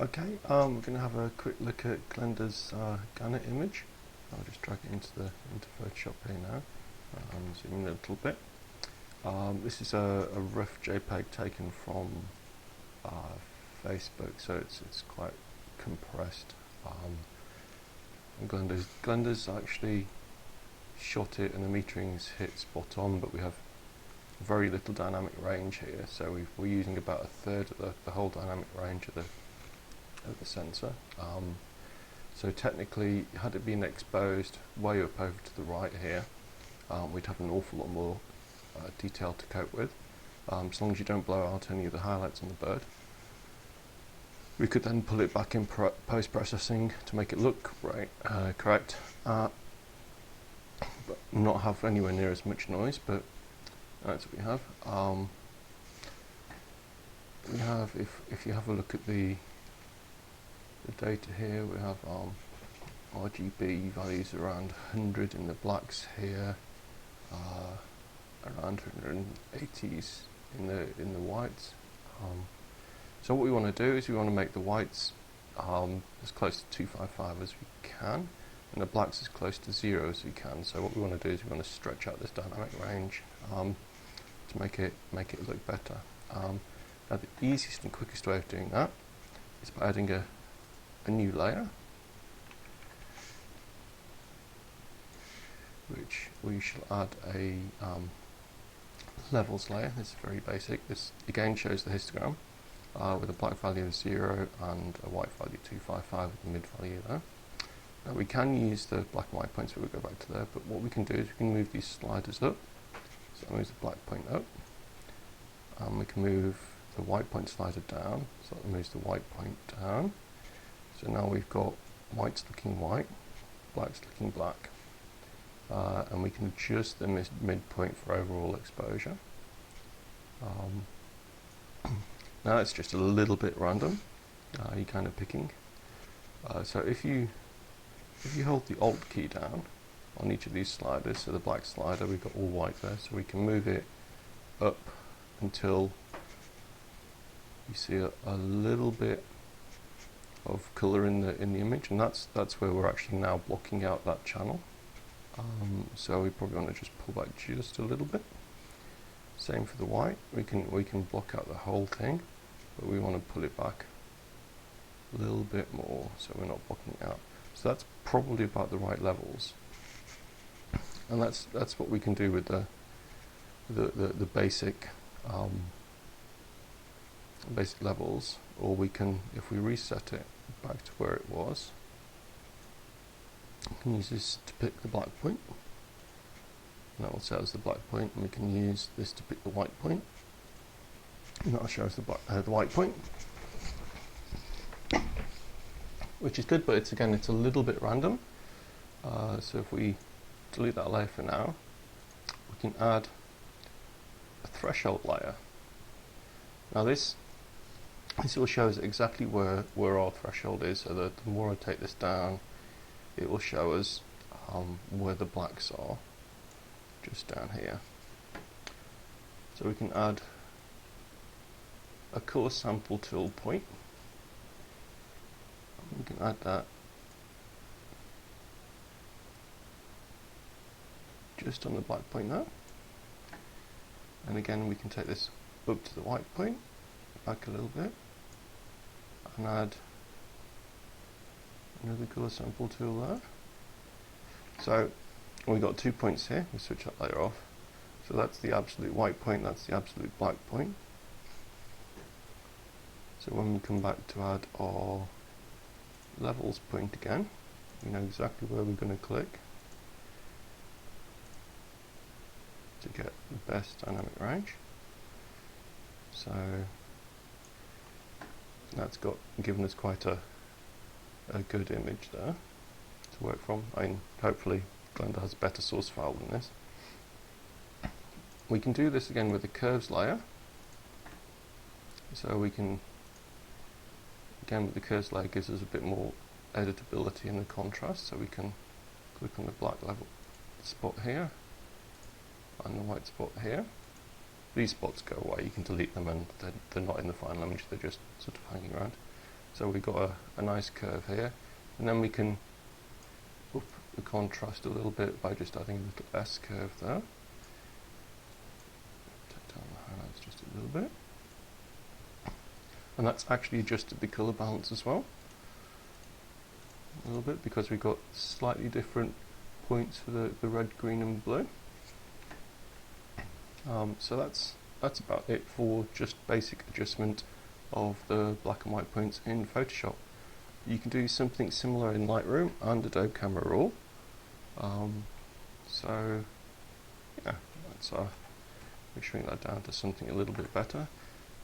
Okay, we're going to have a quick look at Glenda's Gannett image. I'll just drag it into Photoshop here now. Zoom in a little bit. This is a rough JPEG taken from Facebook, so it's quite compressed. And Glenda's actually shot it, and the metering's hit spot on, but we have very little dynamic range here, so we're using about a third of the whole dynamic range of the sensor. So technically, had it been exposed way up over to the right here, we'd have an awful lot more detail to cope with, as long as you don't blow out any of the highlights on the bird. We could then pull it back in post-processing to make it look correct, but not have anywhere near as much noise, but that's what we have. If you have a look at the data here, we have RGB values around 100 in the blacks here, around 180s in the whites. So what we want to do is we want to make the whites as close to 255 as we can, and the blacks as close to 0 as we can. So what we want to do is we want to stretch out this dynamic range to make it look better. Now the easiest and quickest way of doing that is by adding a new layer, which we shall add a levels layer. This is very basic. This again shows the histogram with a black value of 0 and a white value of 255 with the mid value there. Now we can use the black and white points, so we'll go back to there, but what we can do is we can move these sliders up. So that moves the black point up, and we can move the white point slider down, so that moves the white point down. So now we've got whites looking white, blacks looking black, and we can adjust the midpoint for overall exposure. Now it's just a little bit random, you're kind of picking. So if you hold the Alt key down on each of these sliders, so the black slider, we've got all white there, so we can move it up until you see a little bit of colour in the image, and that's where we're actually now blocking out that channel. So we probably want to just pull back just a little bit. Same for the white. We can block out the whole thing, but we want to pull it back a little bit more, so we're not blocking it out. So that's probably about the right levels, and that's what we can do with the basic basic levels. Or we can, if we reset it back to where it was, we can use this to pick the black point, and that will set as the black point, and we can use this to pick the white point, and that will show us the white point, which is good, but it's a little bit random. So if we delete that layer for now, we can add a threshold layer. Now this will show us exactly where our threshold is, so that the more I take this down, it will show us where the blacks are, just down here. So we can add a colour sample tool point. We can add that just on the black point there, and again we can take this up to the white point, back a little bit, and add another colour sample tool there. So we've got 2 points here. We switch that layer off. So that's the absolute white point, that's the absolute black point. So when we come back to add our levels point again, we know exactly where we're going to click to get the best dynamic range. So that's given us quite a good image there to work from. I mean, hopefully Glenda has a better source file than this. We can do this again with the curves layer. So we can, again with the curves layer, gives us a bit more editability in the contrast, so we can click on the black level spot here and the white spot here. These spots go away, you can delete them, and they're not in the final image, they're just sort of hanging around. So we've got a nice curve here, and then we can up the contrast a little bit by just adding a little S curve there. Take down the highlights just a little bit. And that's actually adjusted the colour balance as well. A little bit, because we've got slightly different points for the red, green and blue. So that's about it for just basic adjustment of the black and white points in Photoshop. You can do something similar in Lightroom and Adobe Camera Raw. So yeah, let's shrink that down to something a little bit better.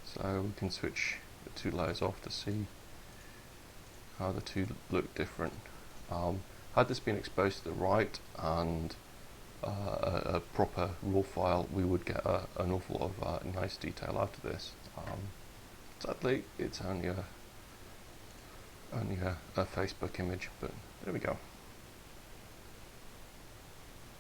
So we can switch the two layers off to see how the two look different. Had this been exposed to the right and a proper raw file, we would get an awful lot of nice detail out of this. Sadly, it's only a Facebook image, but there we go.